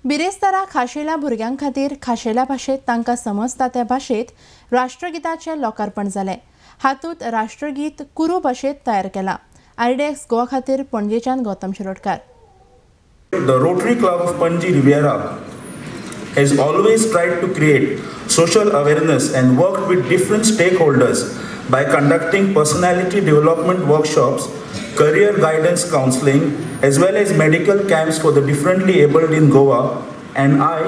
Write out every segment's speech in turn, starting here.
बिरेस्तारा खाशेल्या भुरग्यां खातीर खाशेल्या भाशेत तांकां समजता त्या भाशेत राष्ट्रगिताचें लोकार्पण जालें. हातूंत राष्ट्रगीत कुरू भाशेत तयार केलां. IDX गोवा खातीर पणजेच्यान Gautam Shirodkar. The Rotary Club of Panji Riviera has always tried to create social awareness and worked with different stakeholders by conducting personality development workshops, career guidance counseling, as well as medical camps for the differently abled in Goa. And I,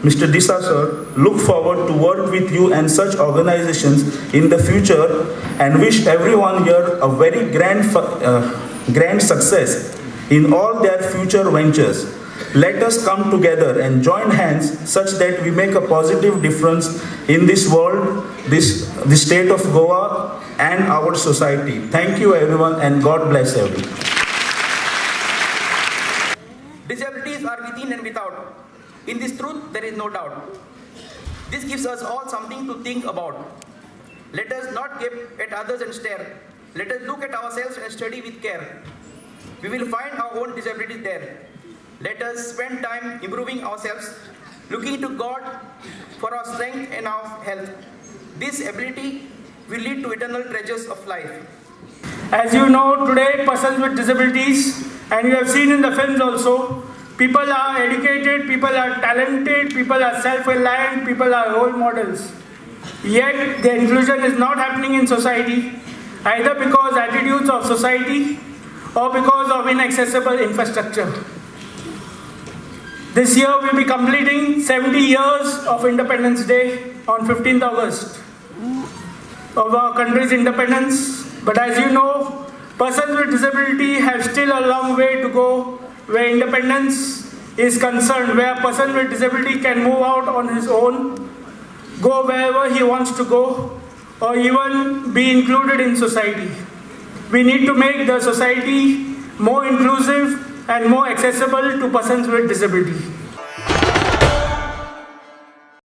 Mr. Disa sir, look forward to work with you and such organizations in the future and wish everyone here a very grand success in all their future ventures. Let us come together and join hands such that we make a positive difference in this world, the state of Goa and our society. Thank you everyone and God bless everyone. Disabilities are within and without. In this truth, there is no doubt. This gives us all something to think about. Let us not gape at others and stare. Let us look at ourselves and study with care. We will find our own disabilities there. Let us spend time improving ourselves, looking to God for our strength and our health. This ability will lead to eternal treasures of life. As you know, today persons with disabilities, and you have seen in the films also, people are educated, people are talented, people are self-reliant, people are role models. Yet their inclusion is not happening in society, either because attitudes of society or because of inaccessible infrastructure. This year we'll be completing 70 years of Independence Day on 15th August of our country's independence. But as you know, persons with disability have still a long way to go where independence is concerned, where a person with disability can move out on his own, go wherever he wants to go, or even be included in society. We need to make the society more inclusive and more accessible to persons with disability.